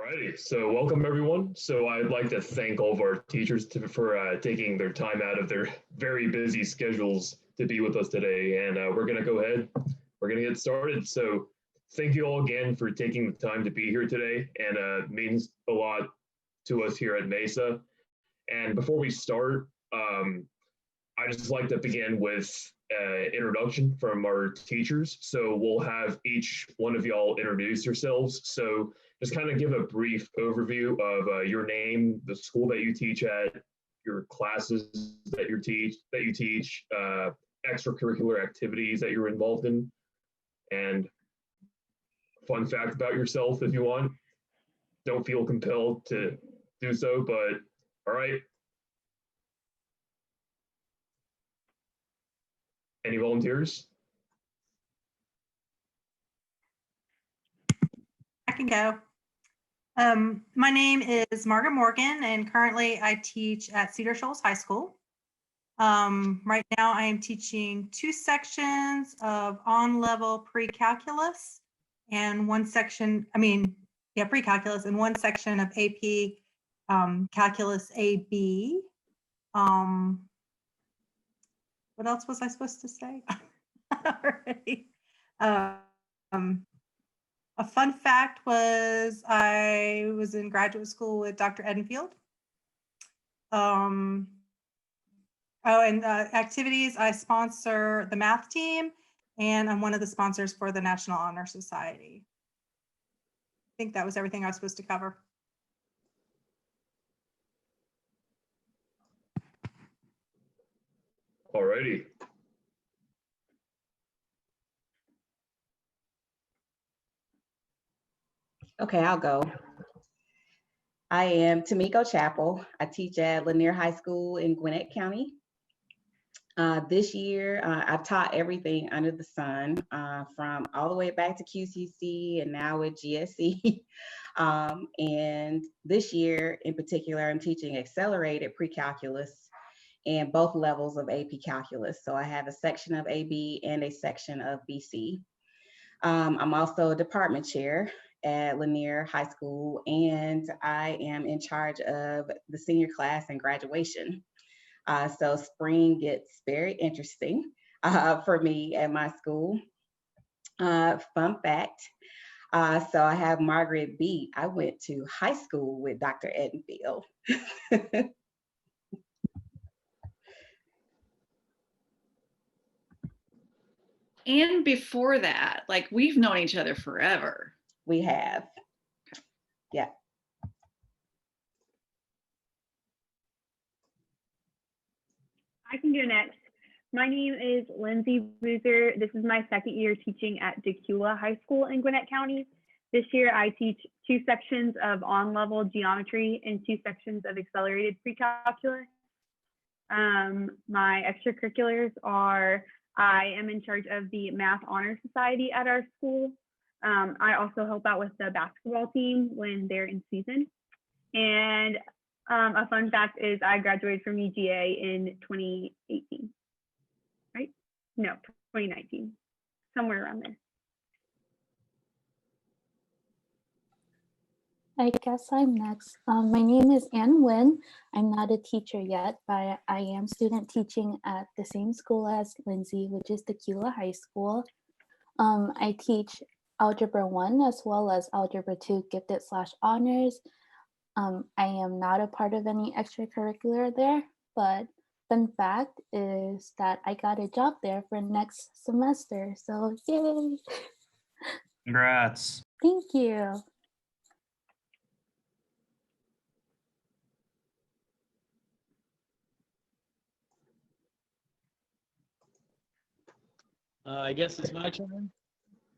Alrighty, so welcome everyone. So I'd like to thank all of our teachers for taking their time out of their very busy schedules to be with us today. And we're going to go ahead, we're going to get started. So thank you all again for taking the time to be here today, and means a lot to us here at Mesa. And before we start, I just like to begin with introduction from our teachers. So we'll have each one of y'all introduce yourselves. So just kind of give a brief overview of your name, the school that you teach at, your classes that you teach, extracurricular activities that you're involved in, and fun fact about yourself if you want. Don't feel compelled to do so, but all right. Any volunteers? I can go. My name is Margaret Morgan, and currently I teach at Cedar Shoals High School. Right now I am teaching 2 sections of on-level pre-calculus and pre-calculus and 1 section of AP Calculus AB. What else was I supposed to say? Already. A fun fact was I was in graduate school with Dr. Edenfield. Activities, I sponsor the math team, and I'm one of the sponsors for the National Honor Society. I think that was everything I was supposed to cover. Alrighty. Okay, I'll go. I am Tamiko Chappell. I teach at Lanier High School in Gwinnett County. This year, I've taught everything under the sun, from all the way back to QCC and now with GSE. And this year in particular, I'm teaching accelerated pre-calculus and both levels of AP Calculus. So I have a section of AB and a section of BC. I'm also a department chair at Lanier High School, and I am in charge of the senior class and graduation. So spring gets very interesting for me at my school. Fun fact, so I have Margaret beat. I went to high school with Dr. Edenfield. And before that, like, we've known each other forever. We have. Yeah. I can go next. My name is Lindsay Boozer. This is my 2nd year teaching at Decula High School in Gwinnett County. This year I teach 2 sections of on-level geometry and 2 sections of accelerated pre-calculus. My extracurriculars are, I am in charge of the Math Honor Society at our school. I also help out with the basketball team when they're in season. And a fun fact is I graduated from UGA in 2018, right? No, 2019, somewhere around there. I guess I'm next. My name is Nguyen. I'm not a teacher yet, but I am student teaching at the same school as Lindsay, which is Decula High School. I teach Algebra 1 as well as Algebra 2 gifted/honors. I am not a part of any extracurricular there, but fun fact is that I got a job there for next semester, so yay! Congrats. Thank you. I guess it's my turn.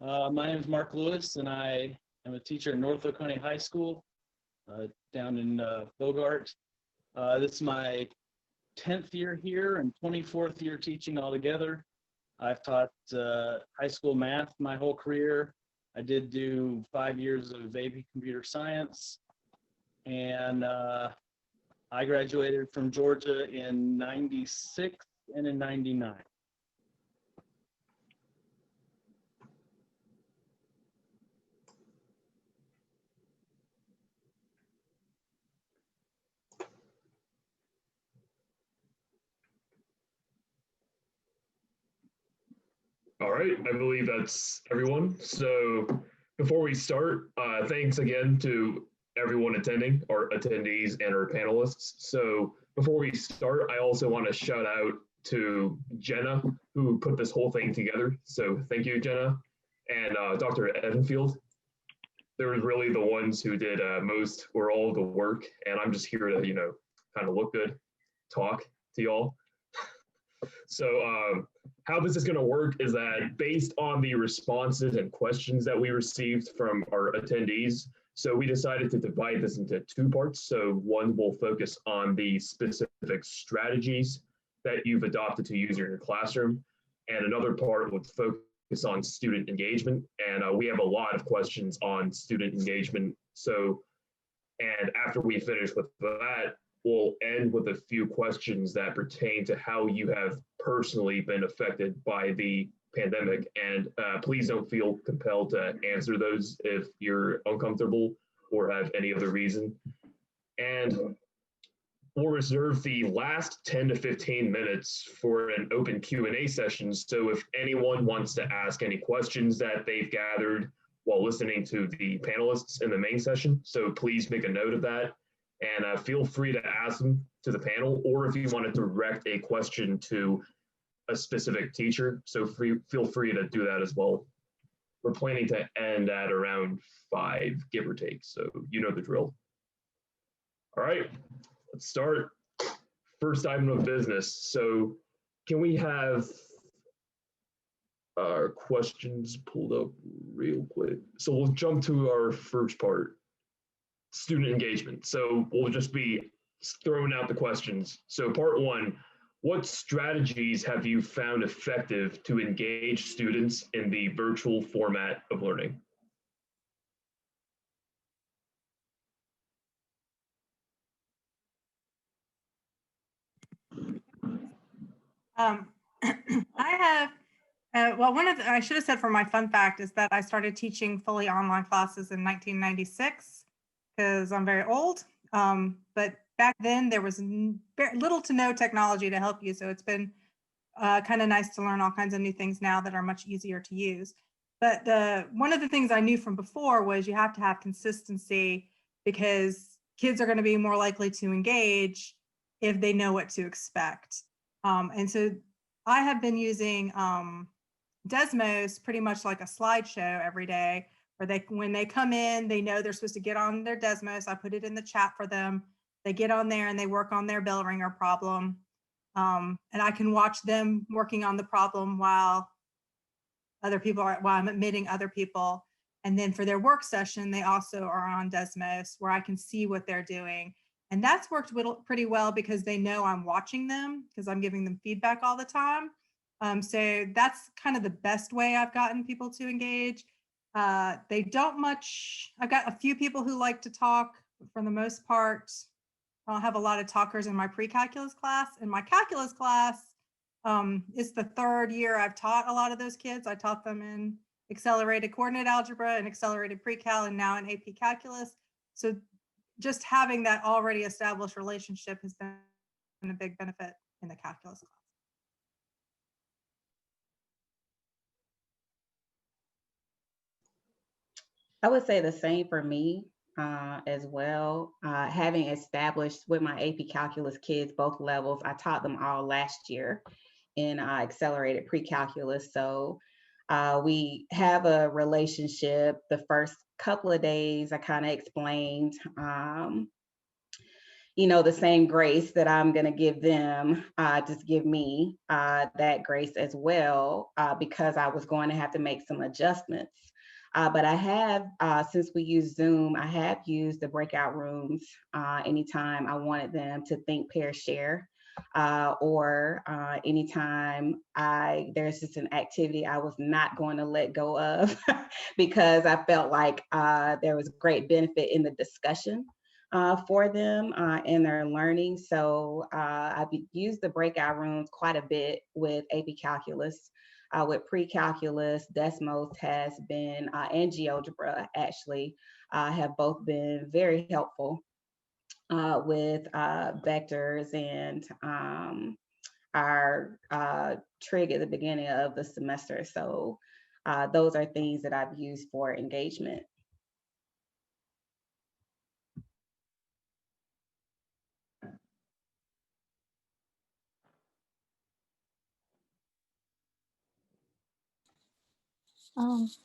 My name is Mark Lewis, and I am a teacher at North Oconee High School down in Bogart. This is my 10th year here and 24th year teaching altogether. I've taught high school math my whole career. I did do 5 years of AP Computer Science, and I graduated from Georgia in '96 and in '99. All right, I believe that's everyone. So before we start, thanks again to everyone attending, our attendees and our panelists. So before we start, I also want to shout out to Jenna, who put this whole thing together. So thank you, Jenna, and Dr. Evanfield. They were really the ones who did most or all of the work, and I'm just here to, kind of look good, talk to y'all. So how this is going to work is that based on the responses and questions that we received from our attendees, so we decided to divide this into two parts. So one will focus on the specific strategies that you've adopted to use in your classroom, and another part would focus on student engagement. And we have a lot of questions on student engagement. So, and after we finish with that, we'll end with a few questions that pertain to how you have personally been affected by the pandemic. And please don't feel compelled to answer those if you're uncomfortable or have any other reason. And we'll reserve the last 10 to 15 minutes for an open Q&A session. So if anyone wants to ask any questions that they've gathered while listening to the panelists in the main session, so please make a note of that. And feel free to ask them to the panel, or if you want to direct a question to a specific teacher, so feel free to do that as well. We're planning to end at around 5, give or take, so you know the drill. All right, let's start. First item of business. So can we have our questions pulled up real quick? So we'll jump to our first part. Student engagement. So we'll just be throwing out the questions. So part one, what strategies have you found effective to engage students in the virtual format of learning? I have, well, I should have said for my fun fact is that I started teaching fully online classes in 1996 because I'm very old. But back then there was very little to no technology to help you. So it's been kind of nice to learn all kinds of new things now that are much easier to use. But one of the things I knew from before was you have to have consistency because kids are going to be more likely to engage if they know what to expect. And so I have been using Desmos pretty much like a slideshow every day, where when they come in, they know they're supposed to get on their Desmos. I put it in the chat for them. They get on there and they work on their bell ringer problem. And I can watch them working on the problem while I'm admitting other people. And then for their work session, they also are on Desmos where I can see what they're doing. And that's worked pretty well because they know I'm watching them because I'm giving them feedback all the time. So that's kind of the best way I've gotten people to engage. They don't much, I've got a few people who like to talk, but for the most part, I don't have a lot of talkers in my pre-calculus class. In my calculus class, it's the third year I've taught a lot of those kids. I taught them in accelerated coordinate algebra and accelerated pre-cal and now in AP calculus. So just having that already established relationship has been a big benefit in the calculus class. I would say the same for me as well. Having established with my AP Calculus kids, both levels, I taught them all last year in accelerated pre-calculus. So we have a relationship. The first couple of days, I kind of explained, the same grace that I'm going to give them, just give me that grace as well, because I was going to have to make some adjustments. But I have, since we use Zoom, I have used the breakout rooms anytime I wanted them to think, pair, share, or anytime there's just an activity I was not going to let go of because I felt like there was great benefit in the discussion for them in their learning. So I've used the breakout rooms quite a bit with AP Calculus. With pre-calculus, Desmos has been, and GeoGebra actually, have both been very helpful with vectors and our trig at the beginning of the semester. So those are things that I've used for engagement.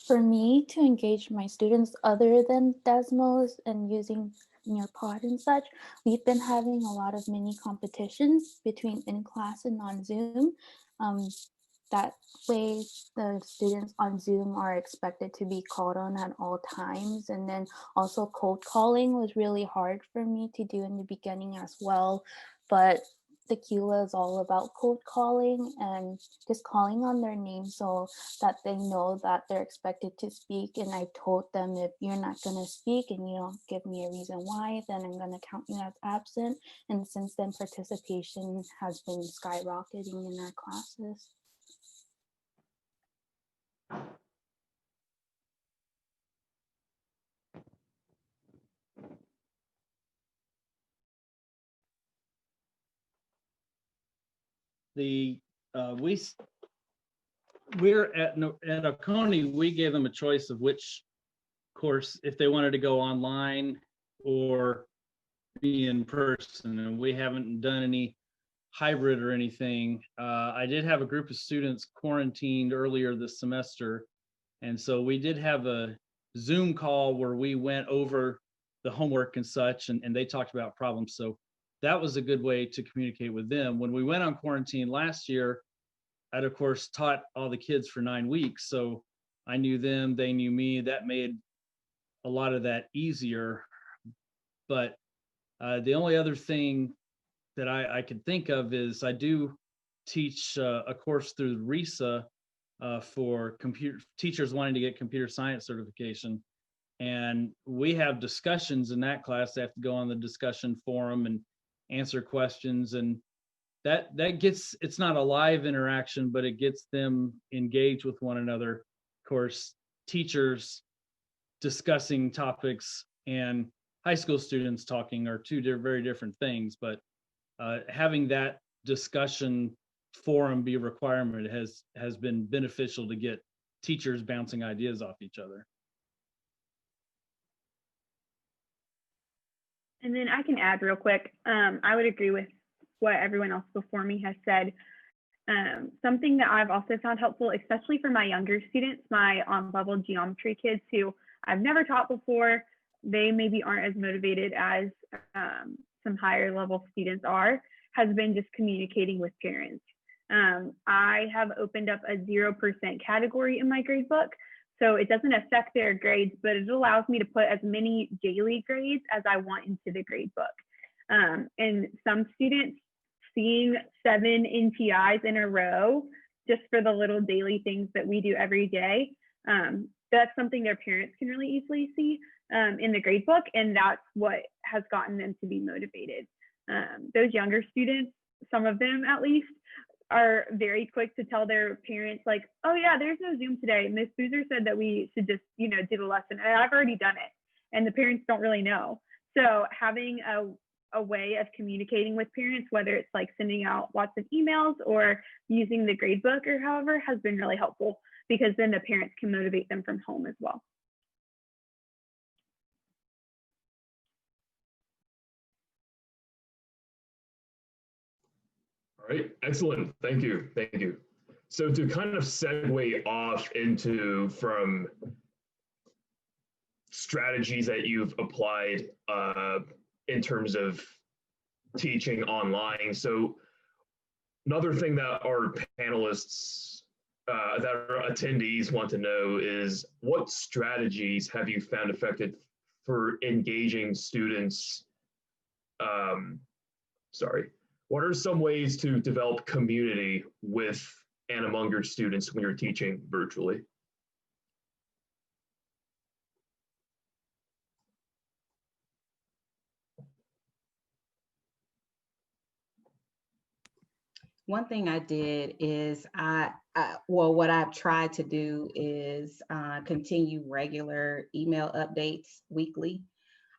For me to engage my students other than Desmos and using Nearpod and such, we've been having a lot of mini competitions between in-class and on Zoom. That way the students on Zoom are expected to be called on at all times. And then also cold calling was really hard for me to do in the beginning as well. But Tequila is all about cold calling and just calling on their name so that they know that they're expected to speak. And I told them, if you're not going to speak and you don't give me a reason why, then I'm going to count you as absent. And since then, participation has been skyrocketing in our classes. We're at Oconee, we gave them a choice of which course, if they wanted to go online or be in person, and we haven't done any hybrid or anything. I did have a group of students quarantined earlier this semester, and so we did have a Zoom call where we went over the homework and such, and they talked about problems. So that was a good way to communicate with them. When we went on quarantine last year, I'd of course taught all the kids for 9 weeks, so I knew them, they knew me. That made a lot of that easier. But the only other thing that I could think of is I do teach a course through RISA for computer teachers wanting to get computer science certification. And we have discussions in that class. They have to go on the discussion forum and answer questions. And that gets, it's not a live interaction, but it gets them engaged with one another. Of course, teachers discussing topics and high school students talking are two very different things, but having that discussion forum be a requirement has been beneficial to get teachers bouncing ideas off each other. And then I can add real quick. I would agree with what everyone else before me has said. Something that I've also found helpful, especially for my younger students, my on-level geometry kids who I've never taught before, they maybe aren't as motivated as some higher level students are, has been just communicating with parents. I have opened up a 0% category in my grade book. So it doesn't affect their grades, but it allows me to put as many daily grades as I want into the grade book. And some students seeing 7 NTIs in a row just for the little daily things that we do every day, that's something their parents can really easily see in the grade book, and that's what has gotten them to be motivated. Those younger students, some of them at least, are very quick to tell their parents, like, oh yeah, there's no Zoom today. Miss Boozer said that we should just, do the lesson, and I've already done it. And the parents don't really know. So having a way of communicating with parents, whether it's like sending out lots of emails or using the grade book or however, has been really helpful, because then the parents can motivate them from home as well. All right, excellent. Thank you. Thank you. So to kind of segue off into from strategies that you've applied in terms of teaching online. So another thing that our panelists, that our attendees want to know is, what strategies have you found effective for engaging students? What are some ways to develop community with and among your students when you're teaching virtually? One thing I did is what I've tried to do is continue regular email updates weekly.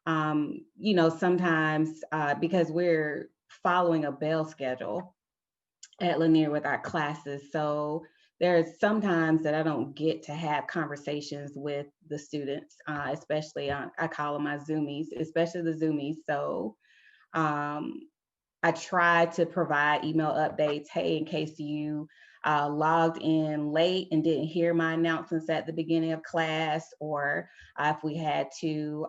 Sometimes because we're following a bell schedule, at Lanier with our classes. So there's sometimes that I don't get to have conversations with the students, especially I call them my Zoomies, especially the Zoomies. So um, I try to provide email updates. Hey, in case you logged in late and didn't hear my announcements at the beginning of class, or if we had to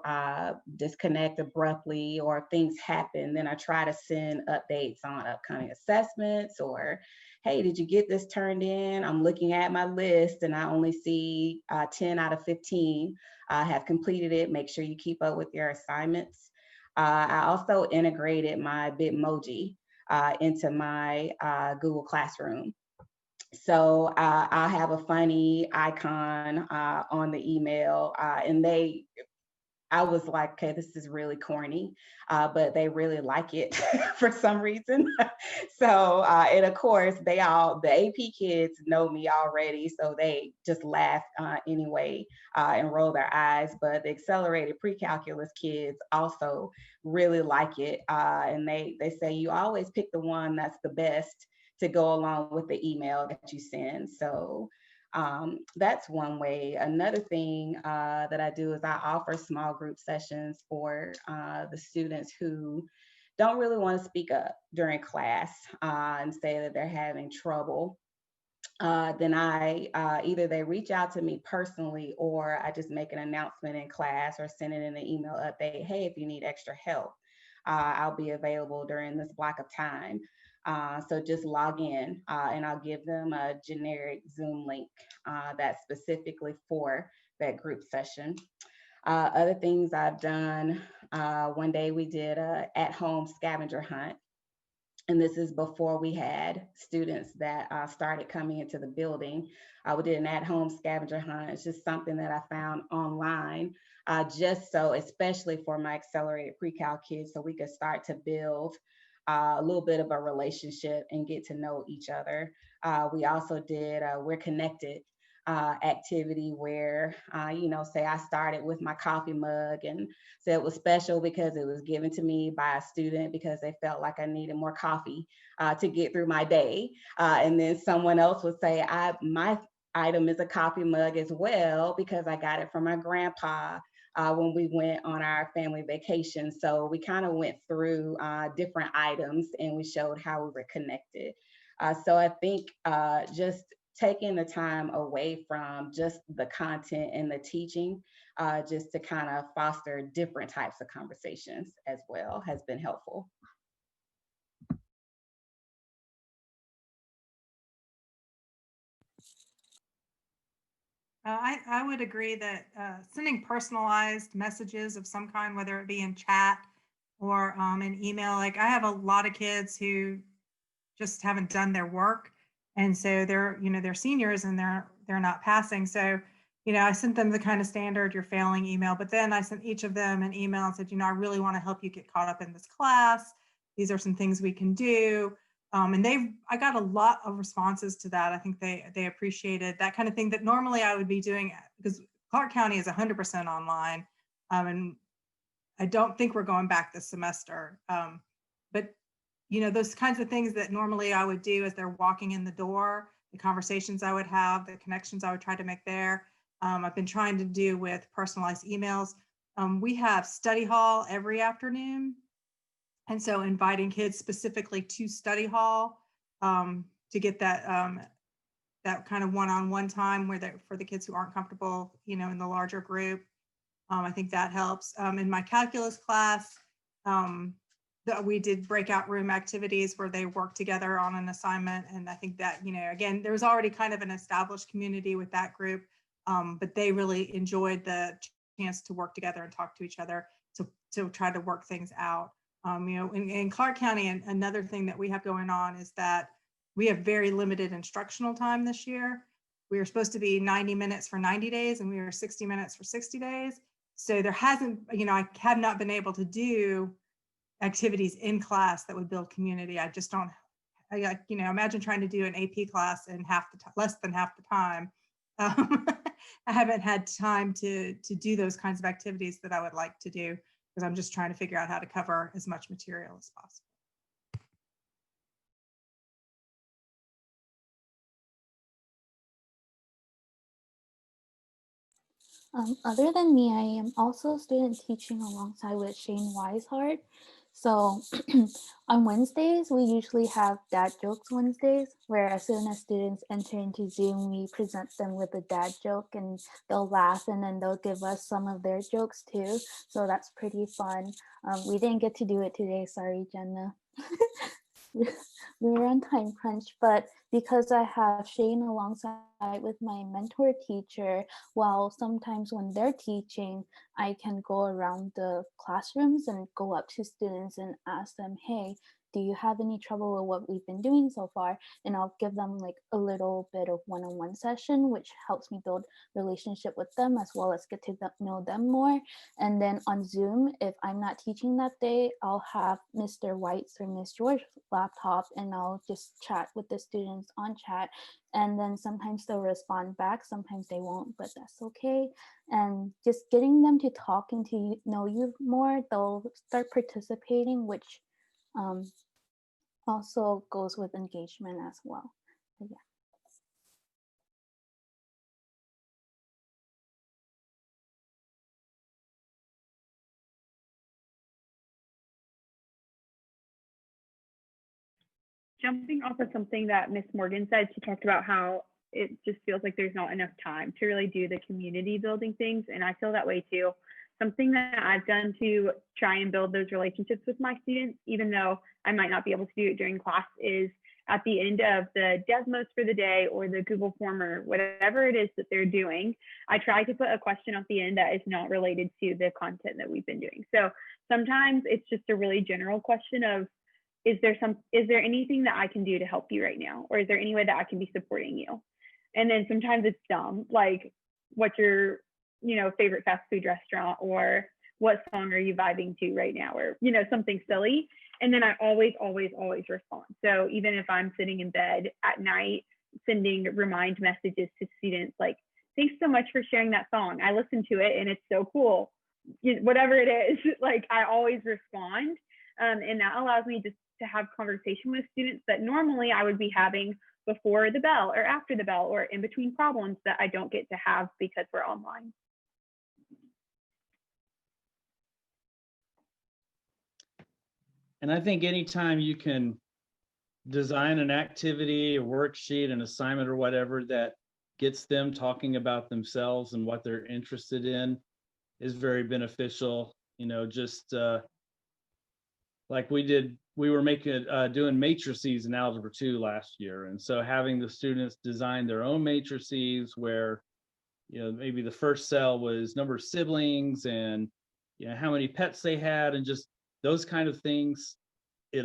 disconnect abruptly or things happen, then I try to send updates on upcoming assessments, or hey, did you get this turned in? I'm looking at my list and I only see 10 out of 15 have completed it. Make sure you keep up with your assignments. I also integrated my Bitmoji into my Google Classroom. So I'll have a funny icon on the email, and I was like, okay, this is really corny, but they really like it for some reason. So, and of course, the AP kids know me already, so they just laugh anyway and roll their eyes. But the accelerated pre-calculus kids also really like it, and they say you always pick the one that's the best to go along with the email that you send. So that's one way. Another thing that I do is I offer small group sessions for the students who don't really want to speak up during class and say that they're having trouble. Then I either they reach out to me personally, or I just make an announcement in class or send it in an email update. Hey, if you need extra help, I'll be available during this block of time. So just log in and I'll give them a generic Zoom link that's specifically for that group session. Other things I've done, one day we did a at-home scavenger hunt. And this is before we had students that started coming into the building. We did an at-home scavenger hunt. It's just something that I found online, just so, especially for my accelerated pre-cal kids, so we could start to build a little bit of a relationship and get to know each other. We also did We're Connected activity where, say I started with my coffee mug and said it was special because it was given to me by a student because they felt like I needed more coffee to get through my day. And then someone else would say, my item is a coffee mug as well because I got it from my grandpa when we went on our family vacation. So we kind of went through different items and we showed how we were connected. So I think just taking the time away from just the content and the teaching, just to kind of foster different types of conversations as well has been helpful. I would agree that sending personalized messages of some kind, whether it be in chat or in email, like I have a lot of kids who just haven't done their work. And so they're seniors and they're not passing. So, I sent them the kind of standard you're failing email, but then I sent each of them an email and said, I really want to help you get caught up in this class. These are some things we can do. And I got a lot of responses to that. I think they appreciated that kind of thing that normally I would be doing because Clark County is 100% online. And I don't think we're going back this semester. But those kinds of things that normally I would do as they're walking in the door, the conversations I would have, the connections I would try to make there. I've been trying to do with personalized emails. We have study hall every afternoon. And so inviting kids specifically to study hall to get that kind of one-on-one time for the kids who aren't comfortable, in the larger group. I think that helps. In my calculus class, we did breakout room activities where they work together on an assignment. And I think that, again, there was already kind of an established community with that group, but they really enjoyed the chance to work together and talk to each other to try to work things out. In Clark County, and another thing that we have going on is that we have very limited instructional time this year. We were supposed to be 90 minutes for 90 days and we were 60 minutes for 60 days. So there hasn't, I have not been able to do activities in class that would build community. I just don't, imagine trying to do an AP class in less than half the time. I haven't had time to do those kinds of activities that I would like to do because I'm just trying to figure out how to cover as much material as possible. Other than me, I am also a student teaching alongside with Shane Weishart. So on Wednesdays, we usually have Dad Jokes Wednesdays, where as soon as students enter into Zoom, we present them with a dad joke and they'll laugh and then they'll give us some of their jokes too. So that's pretty fun. We didn't get to do it today. Sorry, Jenna. We were on time crunch, but because I have Shane alongside with my mentor teacher, while sometimes when they're teaching, I can go around the classrooms and go up to students and ask them, hey, do you have any trouble with what we've been doing so far? And I'll give them like a little bit of one-on-one session, which helps me build relationship with them as well as get to know them more. And then on Zoom, if I'm not teaching that day, I'll have Mr. White's or Miss George's laptop and I'll just chat with the students on chat. And then sometimes they'll respond back, sometimes they won't, but that's okay. And just getting them to talk and to know you more, they'll start participating, which also goes with engagement as well. But yeah. Jumping off of something that Miss Morgan said, she talked about how it just feels like there's not enough time to really do the community building things. And I feel that way too. Something that I've done to try and build those relationships with my students, even though I might not be able to do it during class, is at the end of the Desmos for the day or the Google form or whatever it is that they're doing, I try to put a question at the end that is not related to the content that we've been doing. So sometimes it's just a really general question of, is there anything that I can do to help you right now? Or is there any way that I can be supporting you? And then sometimes it's dumb, like what's your, favorite fast food restaurant, or what song are you vibing to right now? Or, something silly. And then I always respond. So even if I'm sitting in bed at night, sending remind messages to students, like, thanks so much for sharing that song. I listened to it and it's so cool. Whatever it is, like I always respond. And that allows me just to have conversation with students that normally I would be having before the bell or after the bell or in between problems that I don't get to have because we're online. And I think anytime you can design an activity, a worksheet, an assignment or whatever that gets them talking about themselves and what they're interested in is very beneficial. Just like we were doing matrices in Algebra 2 last year. And so having the students design their own matrices where, maybe the first cell was number of siblings and, how many pets they had and just those kind of things, it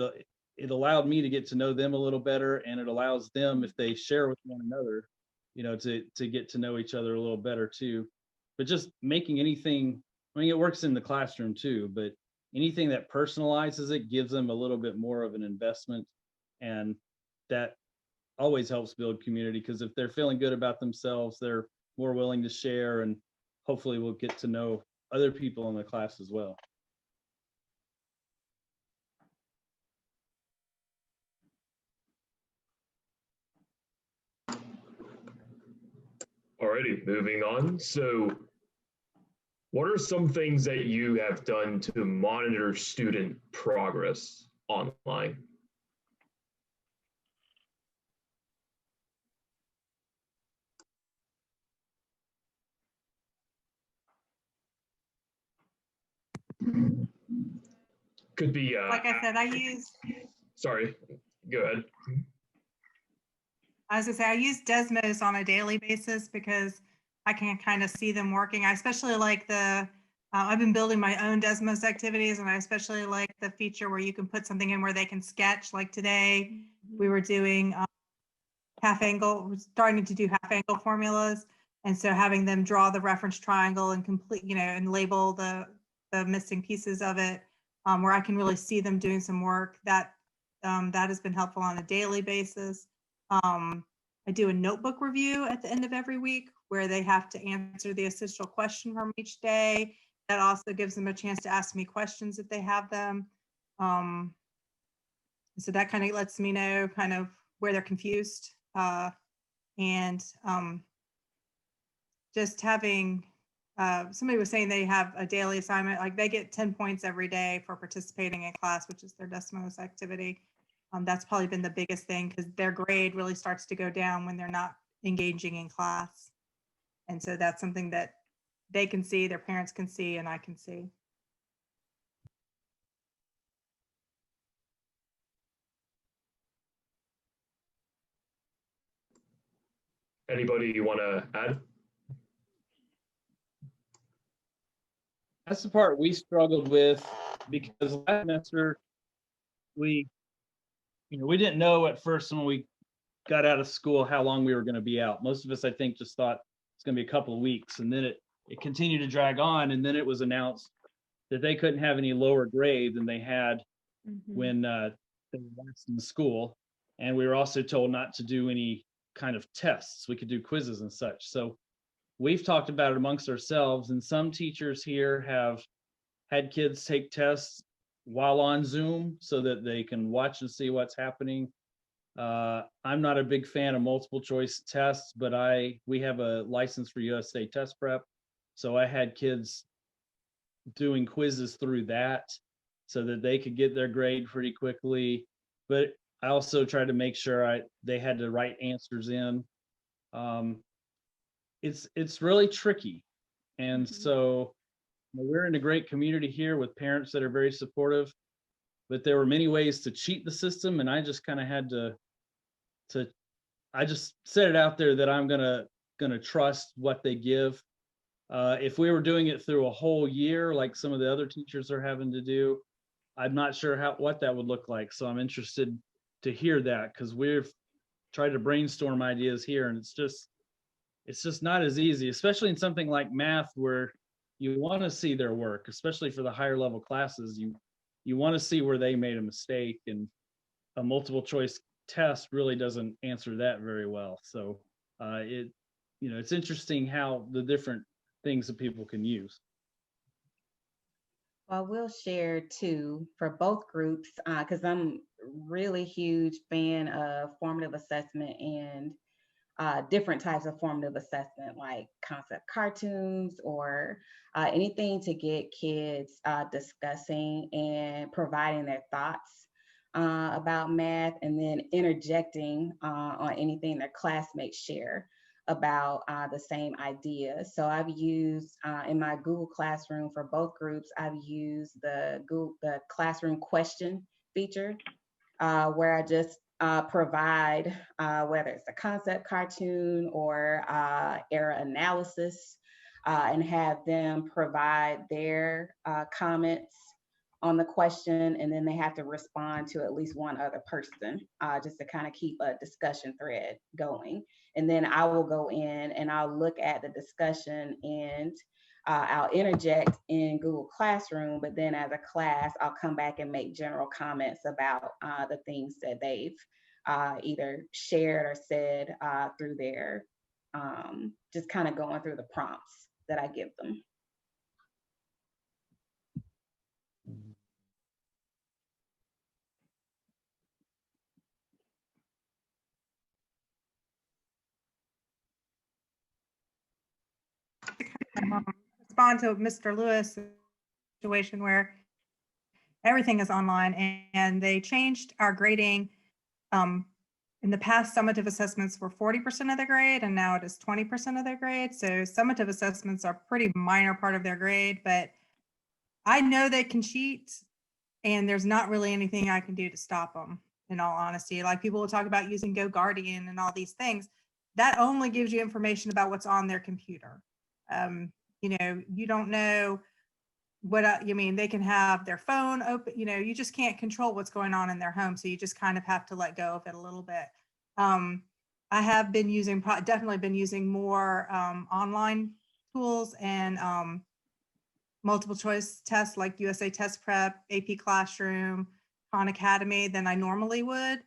allowed me to get to know them a little better, and it allows them, if they share with one another, to get to know each other a little better too. But just making anything, it works in the classroom too, but anything that personalizes it gives them a little bit more of an investment, and that always helps build community, because if they're feeling good about themselves, they're more willing to share, and hopefully we'll get to know other people in the class as well. Alrighty, moving on. So what are some things that you have done to monitor student progress online? Could be Like I said, sorry, go ahead. I was gonna say, I use Desmos on a daily basis because I can kind of see them working. I especially like I've been building my own Desmos activities, and I especially like the feature where you can put something in where they can sketch. Like today, we were doing starting to do half angle formulas. And so having them draw the reference triangle and complete, and label the missing pieces of it, where I can really see them doing some work, that has been helpful on a daily basis. I do a notebook review at the end of every week where they have to answer the essential question from each day. That also gives them a chance to ask me questions if they have them. So that kind of lets me know kind of where they're confused. And just having somebody was saying they have a daily assignment, like they get 10 points every day for participating in class, which is their Desmos activity. That's probably been the biggest thing because their grade really starts to go down when they're not engaging in class. And so that's something that they can see, their parents can see, and I can see. Anybody you want to add? That's the part we struggled with because last semester we didn't know at first when we got out of school how long we were going to be out. Most of us, I think, just thought it's going to be a couple of weeks, and then it continued to drag on, and then it was announced that they couldn't have any lower grade than they had when they were last in school, and we were also told not to do any kind of tests. We could do quizzes and such. So we've talked about it amongst ourselves, and some teachers here have had kids take tests while on Zoom so that they can watch and see what's happening. I'm not a big fan of multiple choice tests, but we have a license for USA Test Prep. So I had kids doing quizzes through that so that they could get their grade pretty quickly. But I also tried to make sure they had the right answers in. It's really tricky. And so we're in a great community here with parents that are very supportive, but there were many ways to cheat the system. And I just kind of had to I just set it out there that I'm gonna trust what they give. If we were doing it through a whole year, like some of the other teachers are having to do, I'm not sure what that would look like. So I'm interested to hear that because we've tried to brainstorm ideas here, and it's just not as easy, especially in something like math where you want to see their work, especially for the higher level classes. You want to see where they made a mistake, and a multiple choice test really doesn't answer that very well. So it's interesting how the different things that people can use. Well, we'll share too for both groups because I'm really huge fan of formative assessment and different types of formative assessment, like concept cartoons or anything to get kids discussing and providing their thoughts about math, and then interjecting on anything their classmates share about the same idea. So I've used in my Google Classroom for both groups, I've used the classroom question feature where I just provide whether it's a concept cartoon or error analysis and have them provide their comments on the question, and then they have to respond to at least one other person just to kind of keep a discussion thread going. And then I will go in and I'll look at the discussion and I'll interject in Google Classroom, but then as a class, I'll come back and make general comments about the things that they've either shared or said through their, just kind of going through the prompts that I give them. Respond to Mr. Lewis situation where everything is online, and they changed our grading. In the past, summative assessments were 40% of their grade, and now it is 20% of their grade. So summative assessments are a pretty minor part of their grade, but I know they can cheat, and there's not really anything I can do to stop them, in all honesty. Like, people will talk about using GoGuardian and all these things. That only gives you information about what's on their computer. You don't know what you mean. They can have their phone open, you just can't control what's going on in their home. So you just kind of have to let go of it a little bit. I have been definitely been using more online tools and multiple choice tests like USA Test Prep, AP Classroom, Khan Academy than I normally would,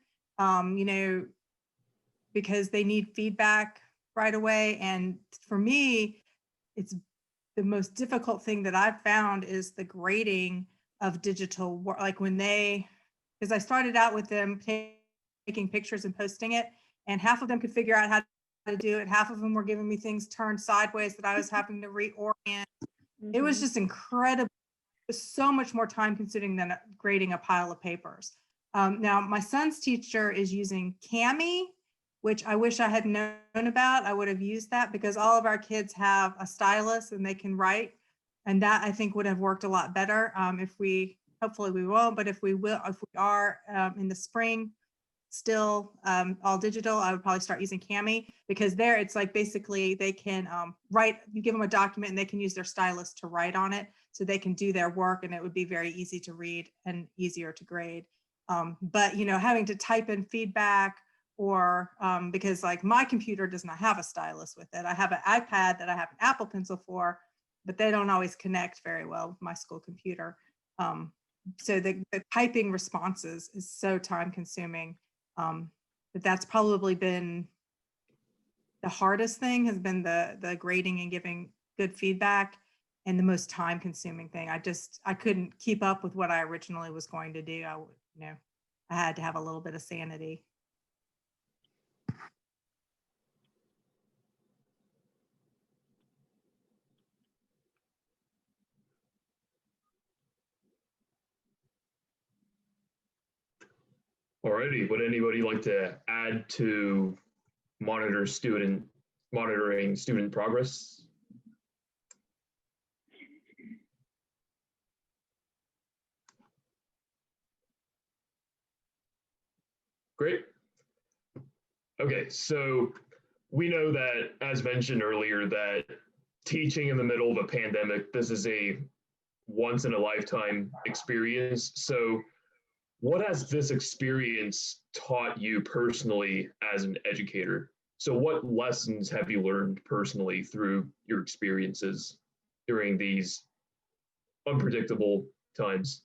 because they need feedback right away. And for me, it's the most difficult thing that I've found is the grading of digital work. Like because I started out with them taking pictures and posting it, and half of them could figure out how to do it. Half of them were giving me things turned sideways that I was having to reorient. and it was Mhm. just incredible. It was so much more time consuming than grading a pile of papers. Now, my son's teacher is using Cami, which I wish I had known about. I would have used that because all of our kids have a stylus and they can write. And that I think would have worked a lot better if we, hopefully we won't, but if we are in the spring, still all digital, I would probably start using Cami because there it's like basically they can write, you give them a document and they can use their stylus to write on it so they can do their work and it would be very easy to read and easier to grade. But, you know, having to type in feedback or because like my computer does not have a stylus with it. I have an iPad that I have an Apple Pencil for, but they don't always connect very well with my school computer. So the typing responses is so time consuming. But that's probably been the hardest thing has been the grading and giving good feedback and the most time consuming thing. I couldn't keep up with what I originally was going to do. I had to have a little bit of sanity. Alrighty, would anybody like to add to monitoring student progress? Great. Okay, so we know that, as mentioned earlier, that teaching in the middle of a pandemic, this is a once in a lifetime experience. So what has this experience taught you personally as an educator? So what lessons have you learned personally through your experiences during these unpredictable times?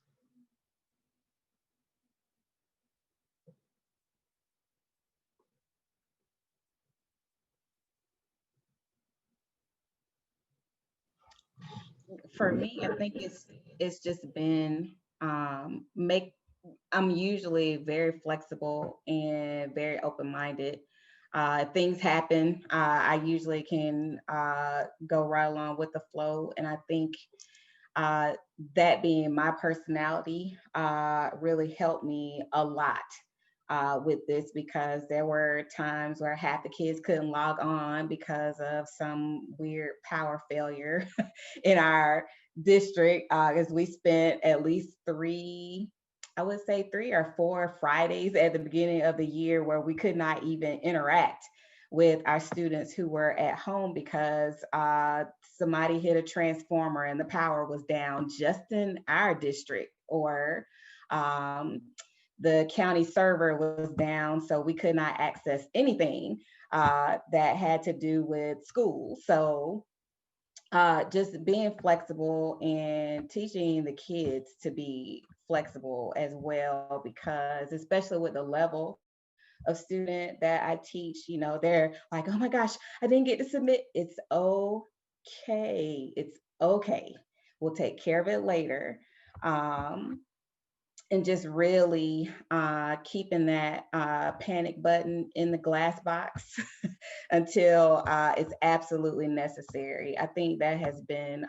For me, I think it's just been make I'm usually very flexible and very open-minded. Things happen. I usually can go right along with the flow, and I think uh, that being my personality really helped me a lot with this because there were times where half the kids couldn't log on because of some weird power failure in our district. Because we spent at least I would say 3 or 4 Fridays at the beginning of the year where we could not even interact with our students who were at home because somebody hit a transformer and the power was down just in our district, or the county server was down, so we could not access anything that had to do with school. So just being flexible and teaching the kids to be flexible as well, because especially with the level of student that I teach, you know, they're like, oh my gosh, I didn't get to submit. It's okay. It's okay. We'll take care of it later. And just really keeping that panic button in the glass box until it's absolutely necessary. I think that has been,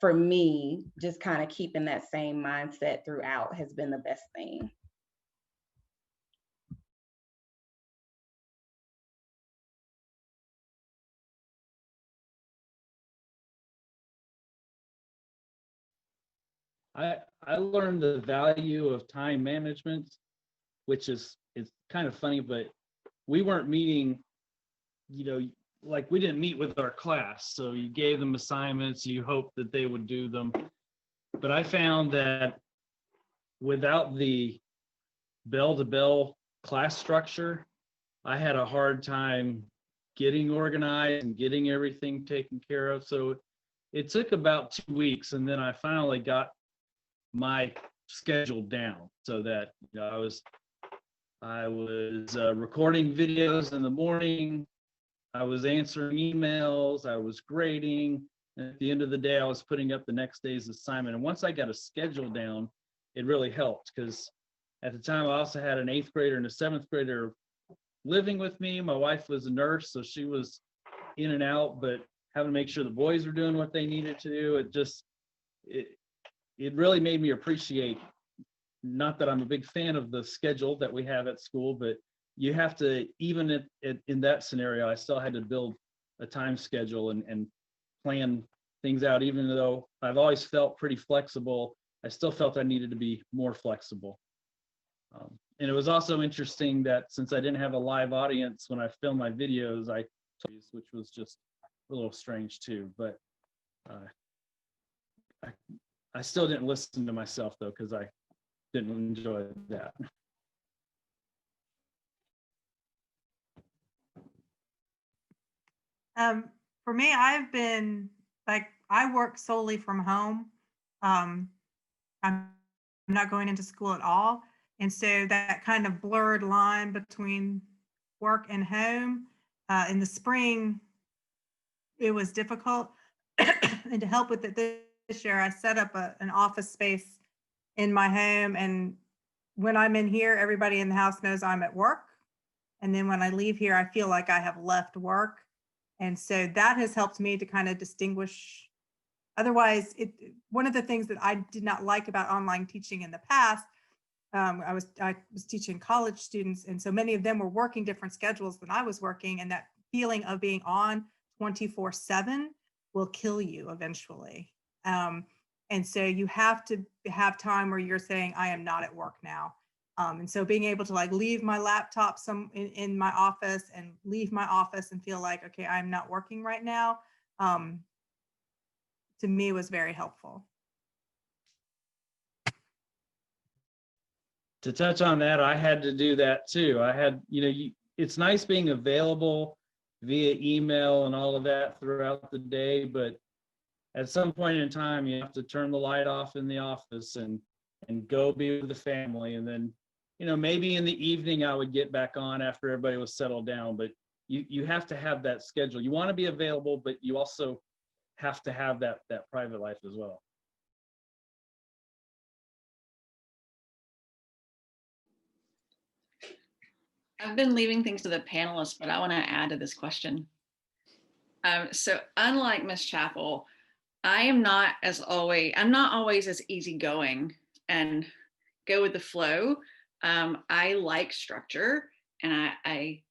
for me, just kind of keeping that same mindset throughout has been the best thing. I learned the value of time management, which is it's kind of funny, but we weren't meeting, you know, like we didn't meet with our class. So you gave them assignments, you hoped that they would do them. But I found that without the bell-to-bell class structure, I had a hard time getting organized and getting everything taken care of. So it took about 2 weeks, and then I finally got my schedule down so that, you know, I was recording videos in the morning, I was answering emails, I was grading, and at the end of the day I was putting up the next day's assignment. And once I got a schedule down, it really helped, because at the time I also had an 8th grader and a 7th grader living with me. My wife was a nurse, so she was in and out, but having to make sure the boys were doing what they needed to do. It really made me appreciate, not that I'm a big fan of the schedule that we have at school, but you have to, even in that scenario, I still had to build a time schedule and plan things out. Even though I've always felt pretty flexible, I still felt I needed to be more flexible. And it was also interesting that since I didn't have a live audience when I filmed my videos, which was just a little strange too, but I still didn't listen to myself though, because I didn't enjoy that. For me, I've been I work solely from home. I'm not going into school at all. And so that kind of blurred line between work and home, in the spring, it was difficult. And to help with it this year, I set up an office space in my home. And when I'm in here, everybody in the house knows I'm at work. And then when I leave here, I feel like I have left work. And so that has helped me to kind of distinguish. Otherwise, one of the things that I did not like about online teaching in the past, I was teaching college students, and so many of them were working different schedules than I was working, and that feeling of being on 24/7 will kill you eventually. And so you have to have time where you're saying, I am not at work now. And so being able to leave my laptop in my office and leave my office and feel like, okay, I'm not working right now, to me was very helpful. To touch on that, I had to do that too. I had, it's nice being available via email and all of that throughout the day, but at some point in time, you have to turn the light off in the office and go be with the family. And then, maybe in the evening I would get back on after everybody was settled down, but you have to have that schedule. You want to be available, but you also have to have that private life as well. I've been leaving things to the panelists, but I want to add to this question. So unlike Ms. Chappell, I'm not always as easygoing and go with the flow. I like structure, and I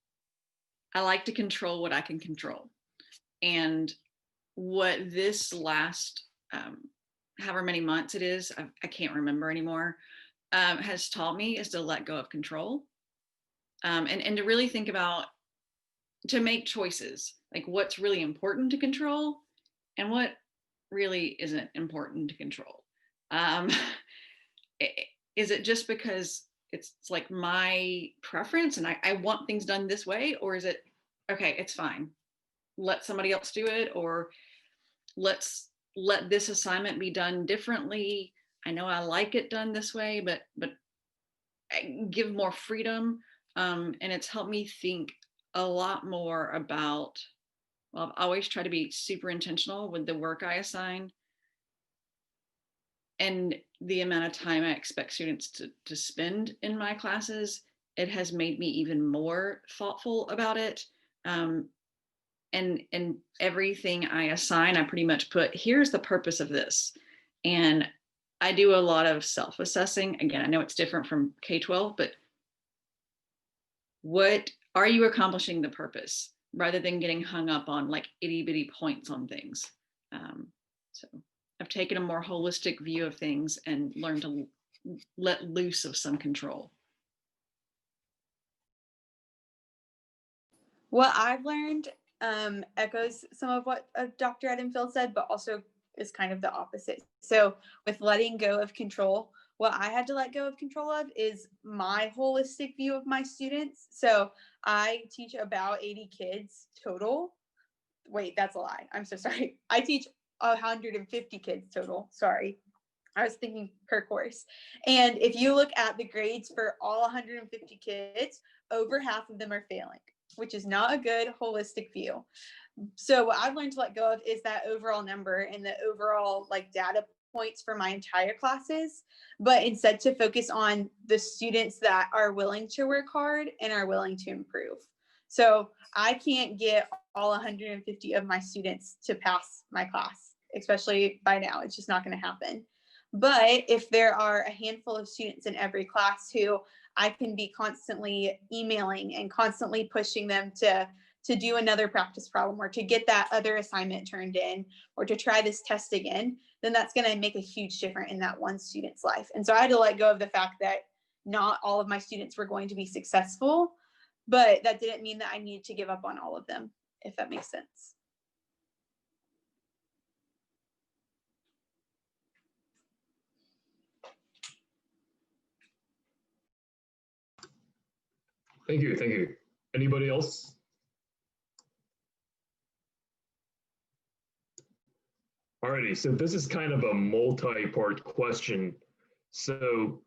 like to control what I can control. And what this last however many months it is, I can't remember anymore, has taught me is to let go of control. And to really think about, to make choices, like what's really important to control and what really isn't important to control. Is it just because it's like my preference and I want things done this way, or is it, okay, it's fine, let somebody else do it, or let this assignment be done differently. I know I like it done this way, but give more freedom. And it's helped me think a lot more about, well, I've always tried to be super intentional with the work I assign and the amount of time I expect students to spend in my classes. It has made me even more thoughtful about it. And everything I assign, I pretty much put, here's the purpose of this. And I do a lot of self-assessing. Again, I know it's different from K-12, but what are you accomplishing the purpose, rather than getting hung up on like itty bitty points on things. So I've taken a more holistic view of things and learned to let loose of some control. What I've learned echoes some of what Dr. Edenfield said, but also is kind of the opposite. So with letting go of control, what I had to let go of control of is my holistic view of my students. So I teach about 80 kids total. Wait, that's a lie. I'm so sorry. I teach 150 kids total. Sorry. I was thinking per course. And if you look at the grades for all 150 kids, over half of them are failing, which is not a good holistic view. So what I've learned to let go of is that overall number and the overall data points for my entire classes, but instead to focus on the students that are willing to work hard and are willing to improve. So I can't get all 150 of my students to pass my class, especially by now. It's just not going to happen. But if there are a handful of students in every class who I can be constantly emailing and constantly pushing them to do another practice problem or to get that other assignment turned in or to try this test again, then that's going to make a huge difference in that one student's life. And so I had to let go of the fact that not all of my students were going to be successful, but that didn't mean that I needed to give up on all of them, if that makes sense. Thank you. Thank you. Anybody else? Alrighty, so this is kind of a multi-part question. So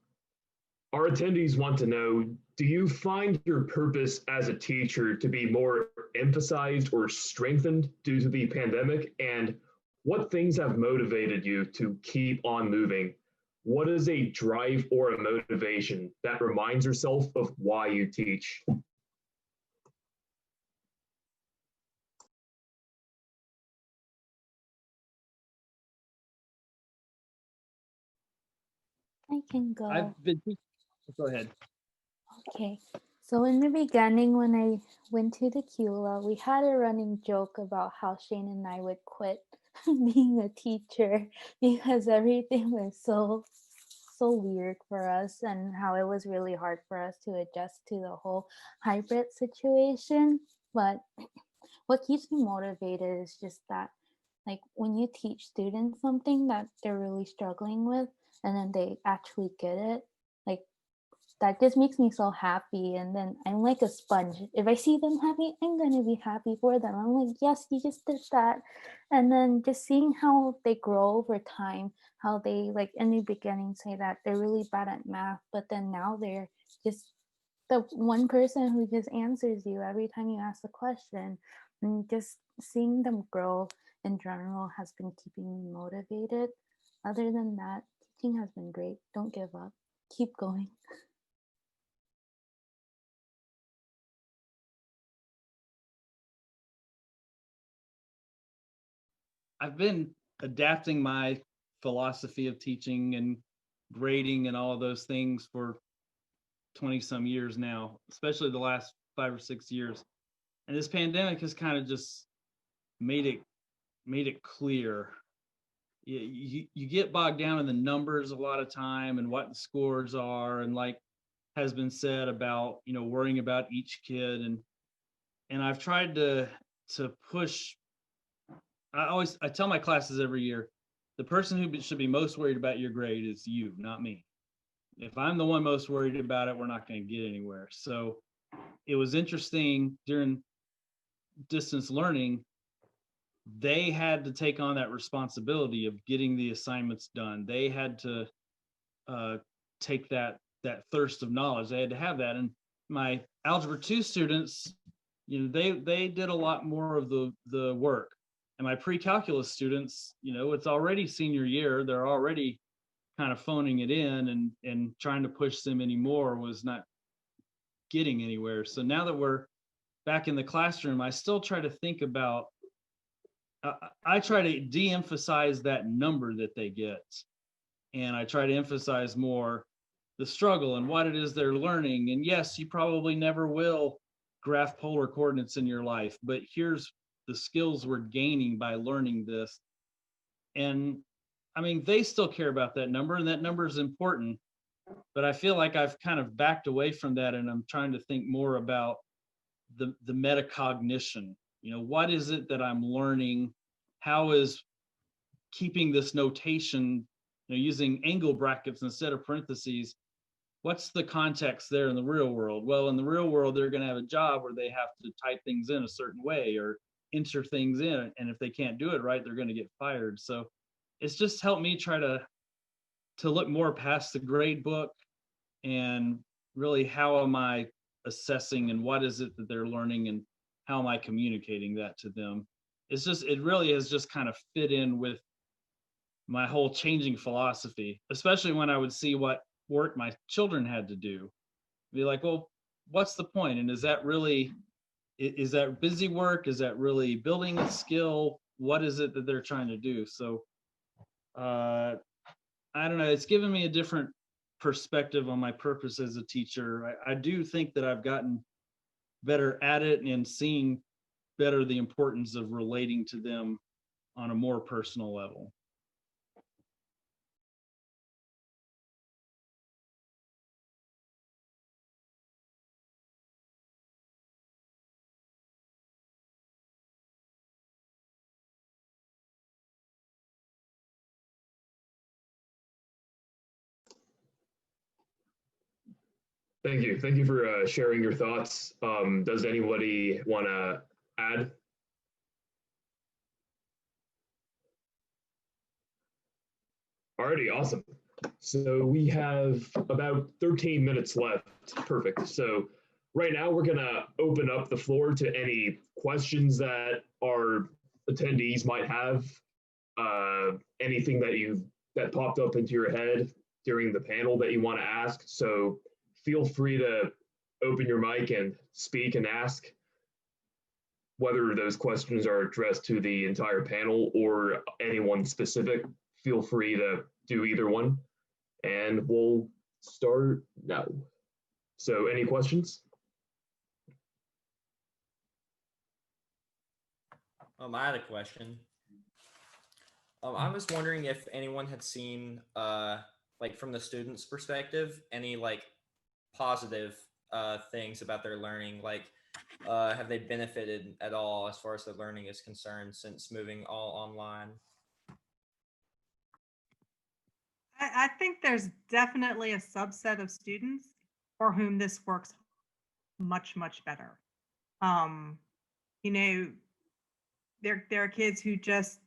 our attendees want to know, do you find your purpose as a teacher to be more emphasized or strengthened due to the pandemic? And what things have motivated you to keep on moving? What is a drive or a motivation that reminds yourself of why you teach? I can go. I've been go ahead. Okay. So in the beginning, when I went to the CULA, we had a running joke about how Shane and I would quit being a teacher because everything was so weird for us and how it was really hard for us to adjust to the whole hybrid situation. But what keeps me motivated is just that, like, when you teach students something that they're really struggling with and then they actually get it, like, that just makes me so happy. And then I'm like a sponge. If I see them happy, I'm gonna be happy for them. I'm like, yes, you just did that. And then just seeing how they grow over time, how they, like, in the beginning say that they're really bad at math, but then now they're just the one person who just answers you every time you ask a question. And just seeing them grow in general has been keeping me motivated. Other than that, teaching has been great. Don't give up. Keep going. I've been adapting my philosophy of teaching and grading and all of those things for 20 some years now, especially the last 5 or 6 years. And this pandemic has kind of just made it clear. You get bogged down in the numbers a lot of time and what the scores are, and like has been said about, worrying about each kid, and I've tried to push. I tell my classes every year, the person who should be most worried about your grade is you, not me. If I'm the one most worried about it, we're not going to get anywhere. So it was interesting during distance learning, they had to take on that responsibility of getting the assignments done. They had to take that thirst of knowledge. They had to have that. And my Algebra 2 students, they did a lot more of the work. And my pre-calculus students, it's already senior year. They're already kind of phoning it in, and trying to push them anymore was not getting anywhere. So now that we're back in the classroom, I still try to think about, I try to de-emphasize that number that they get. And I try to emphasize more the struggle and what it is they're learning. And yes, you probably never will graph polar coordinates in your life, but here's the skills we're gaining by learning this. And I mean, they still care about that number, and that number is important, but I feel like I've kind of backed away from that, and I'm trying to think more about the metacognition. What is it that I'm learning? How is keeping this notation, using angle brackets instead of parentheses, what's the context there in the real world? Well, in the real world, they're going to have a job where they have to type things in a certain way or enter things in, and if they can't do it right, they're going to get fired. So it's just helped me try to look more past the grade book, and really, how am I assessing, and what is it that they're learning, and how am I communicating that to them? It really has just kind of fit in with my whole changing philosophy, especially when I would see what work my children had to do. Be like, well, what's the point? And is that really is that busy work? Is that really building a skill? What is it that they're trying to do? So I don't know, it's given me a different perspective on my purpose as a teacher. I do think that I've gotten better at it and seeing better the importance of relating to them on a more personal level. Thank you. Thank you for sharing your thoughts. Does anybody want to add? Alrighty, awesome. So we have about 13 minutes left. Perfect. So right now we're going to open up the floor to any questions that our attendees might have. Anything that popped up into your head during the panel that you want to ask. So feel free to open your mic and speak and ask. Whether those questions are addressed to the entire panel or anyone specific, feel free to do either one. And we'll start now. So any questions? I had a question. I was wondering if anyone had seen, like from the student's perspective, any like positive things about their learning, like have they benefited at all as far as their learning is concerned since moving all online? I think there's definitely a subset of students for whom this works much, much better. You know, there are kids who just,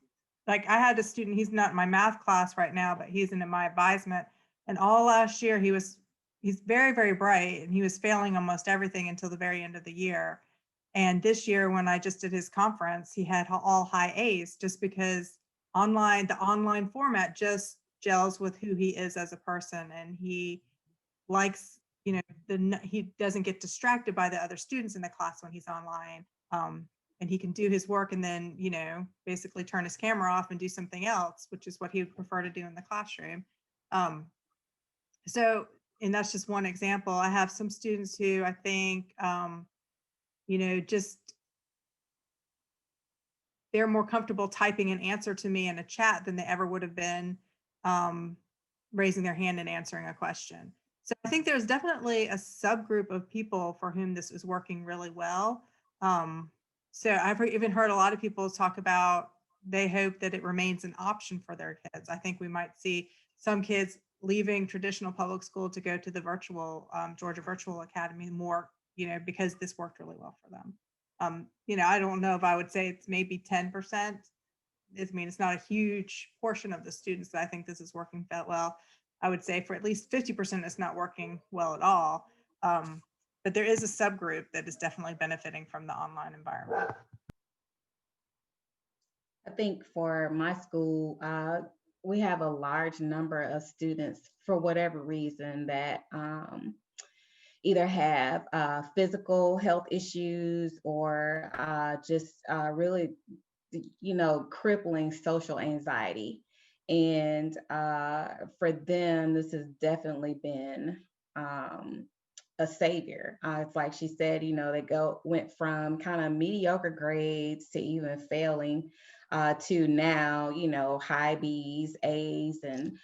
like I had a student, he's not in my math class right now, but he's in my advisement. And all last year he's very, very bright and he was failing almost everything until the very end of the year. And this year when I just did his conference, he had all high A's just because the online format just gels with who he is as a person. And he likes, you know, he doesn't get distracted by the other students in the class when he's online. And he can do his work and then, you know, basically turn his camera off and do something else, which is what he would prefer to do in the classroom. So, and that's just one example. I have some students who I think, you know, just they're more comfortable typing an answer to me in a chat than they ever would have been raising their hand and answering a question. So I think there's definitely a subgroup of people for whom this is working really well. So I've even heard a lot of people talk about they hope that it remains an option for their kids. I think we might see some kids leaving traditional public school to go to the virtual Georgia Virtual Academy more, you know, because this worked really well for them. You know, I don't know if I would say it's maybe 10%. I mean, it's not a huge portion of the students that I think this is working well. I would say for at least 50%, it's not working well at all. But there is a subgroup that is definitely benefiting from the online environment. I think for my school, we have a large number of students, for whatever reason, that either have physical health issues or just really, you know, crippling social anxiety. And for them, this has definitely been a savior. It's like she said, you know, they went from kind of mediocre grades to even failing to now, you know, high B's, A's, and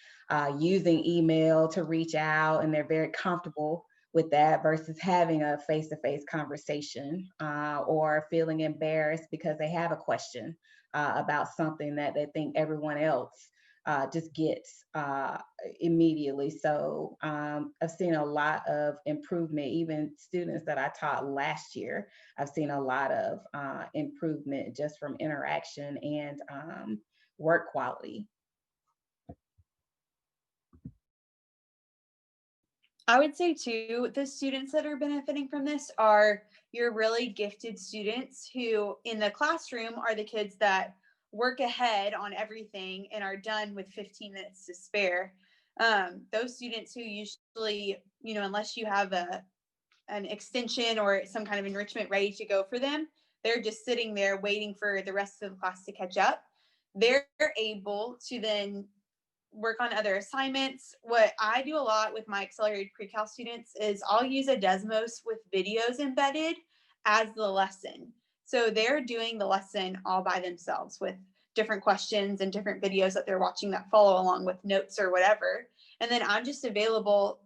using email to reach out, and they're very comfortable with that versus having a face-to-face conversation or feeling embarrassed because they have a question about something that they think everyone else just gets immediately. So I've seen a lot of improvement. Even students that I taught last year, I've seen a lot of improvement just from interaction and work quality. I would say too, the students that are benefiting from this are your really gifted students who in the classroom are the kids that work ahead on everything and are done with 15 minutes to spare. Those students who usually, you know, unless you have a an extension or some kind of enrichment ready to go for them. They're just sitting there waiting for the rest of the class to catch up. They're able to then work on other assignments. What I do a lot with my accelerated pre-cal students is I'll use a Desmos with videos embedded as the lesson. So they're doing the lesson all by themselves with different questions and different videos that they're watching that follow along with notes or whatever. And then I'm just available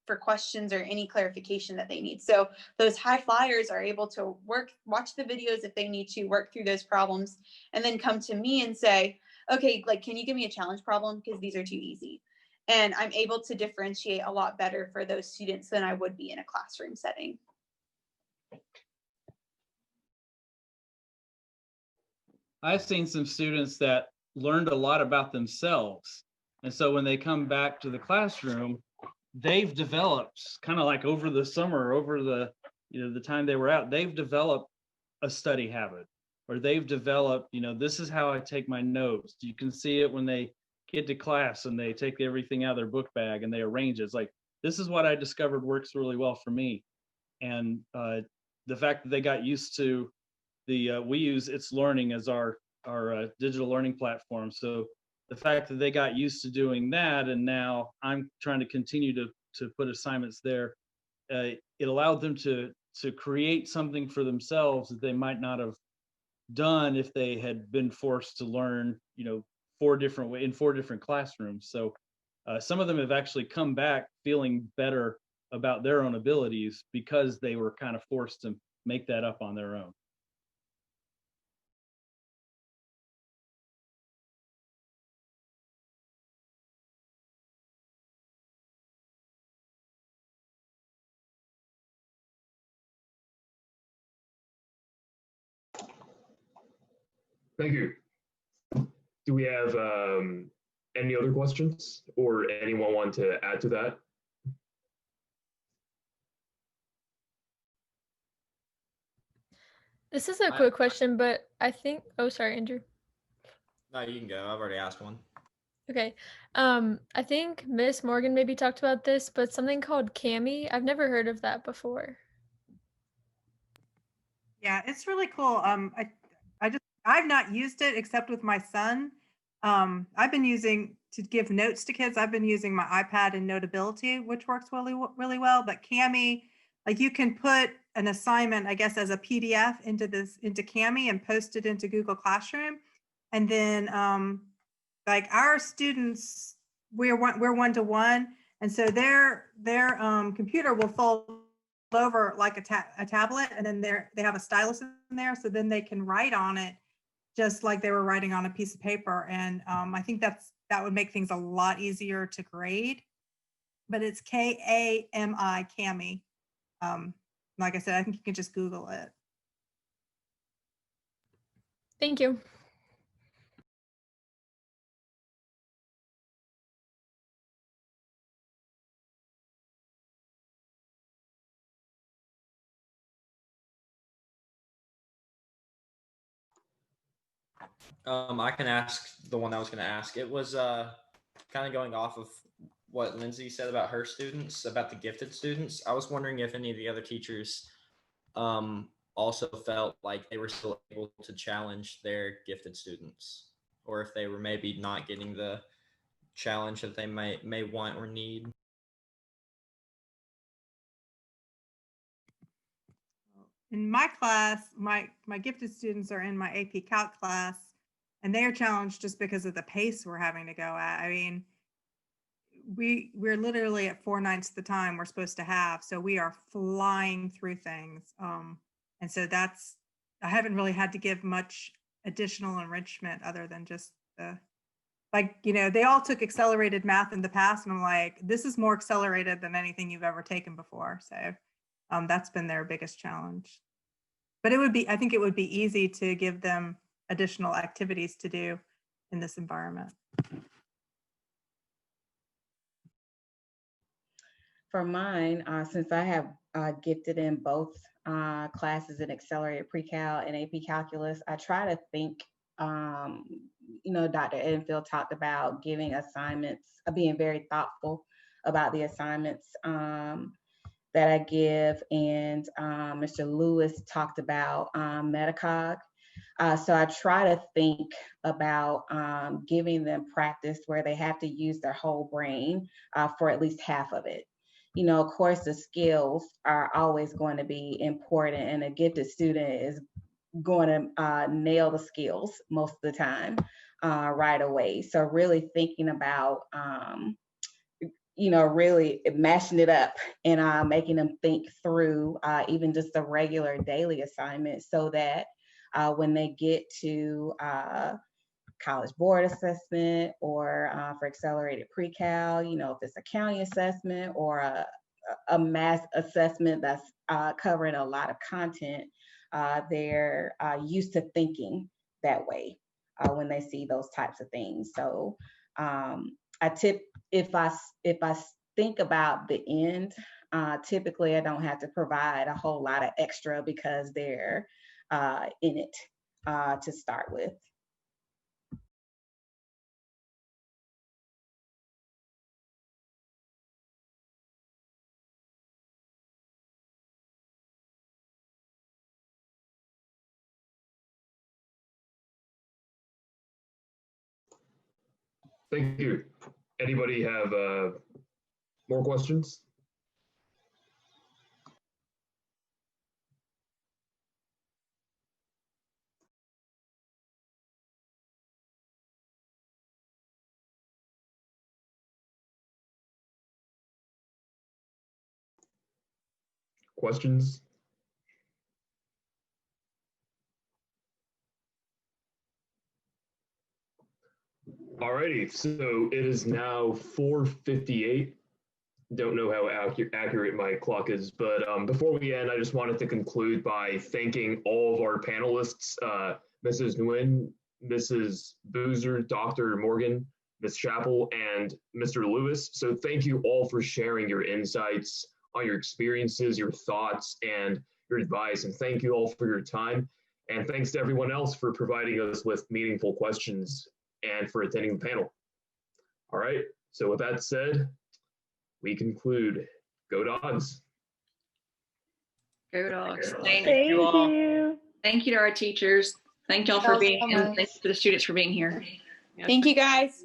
for questions or any clarification that they need. So those high flyers are able to watch the videos if they need to, work through those problems, and then come to me and say, okay, like, can you give me a challenge problem? Because these are too easy. And I'm able to differentiate a lot better for those students than I would be in a classroom setting. I've seen some students that learned a lot about themselves. And so when they come back to the classroom, they've developed kind of like over the summer, over the, the time they were out, they've developed a study habit, or they've developed, this is how I take my notes. You can see it when they get to class and they take everything out of their book bag and they arrange it. It's like, this is what I discovered works really well for me. And the fact that they got used to we use It's Learning as our digital learning platform. So the fact that they got used to doing that, and now I'm trying to continue to put assignments there, it allowed them to create something for themselves that they might not have done if they had been forced to learn, in 4 different classrooms. So some of them have actually come back feeling better about their own abilities because they were kind of forced to make that up on their own. Thank you. Do we have any other questions or anyone want to add to that? This is a quick question, but I think, oh, sorry, Andrew. No, you can go. I've already asked one. Okay. I think Miss Morgan maybe talked about this, but something called Cami. I've never heard of that before. Yeah, it's really cool. I've not used it except with my son. I've been using to give notes to kids. I've been using my iPad and Notability, which works really well. But Cami, like, you can put an assignment, I guess, as a PDF into Cami and post it into Google Classroom, and then like our students, we're one-to-one, and so their computer will fold over like a tablet, and then they have a stylus in there, so then they can write on it just like they were writing on a piece of paper. And I think that would make things a lot easier to grade. But it's K-A-M-I, Cami. Like I said, I think you can just Google it. Thank you. I can ask the one I was going to ask. It was kind of going off of what Lindsay said about her students, about the gifted students. I was wondering if any of the other teachers also felt like they were still able to challenge their gifted students, or if they were maybe not getting the challenge that they may want or need. In my class, my gifted students are in my AP Calc class, and they are challenged just because of the pace we're having to go at. I mean, we're literally at 4/9 the time we're supposed to have, so we are flying through things. And so I haven't really had to give much additional enrichment other than just they all took accelerated math in the past, and I'm like, this is more accelerated than anything you've ever taken before. So that's been their biggest challenge. But I think it would be easy to give them additional activities to do in this environment. For mine, since I have gifted in both classes in accelerated pre-cal and AP calculus, I try to think, Dr. Edenfield talked about giving assignments, being very thoughtful about the assignments that that I give, and Mr. Lewis talked about Metacog. So I try to think about giving them practice where they have to use their whole brain for at least half of it. You know, of course, the skills are always going to be important, and a gifted student is going to nail the skills most of the time right away. So really thinking about, you know, really mashing it up and making them think through even just the regular daily assignments, so that when they get to college board assessment or for accelerated pre-cal, you know, if it's a county assessment or a math assessment that's covering a lot of content, they're used to thinking that way when they see those types of things. So if I think about the end, typically I don't have to provide a whole lot of extra because they're in it to start with. Thank you. Anybody have more questions? Questions? Alrighty, so it is now 4:58. Don't know how accurate my clock is, but before we end, I just wanted to conclude by thanking all of our panelists, Mrs. Nguyen, Mrs. Boozer, Dr. Morgan, Ms. Chappell, and Mr. Lewis. So thank you all for sharing your insights on your experiences, your thoughts, and your advice. And thank you all for your time. And thanks to everyone else for providing us with meaningful questions and for attending the panel. All right, so with that said, we conclude. Go Dogs. Go Dogs. Thank you all. you. Thank you to our teachers. Thank y'all for being, and thank you to the students for being here. Thank you guys.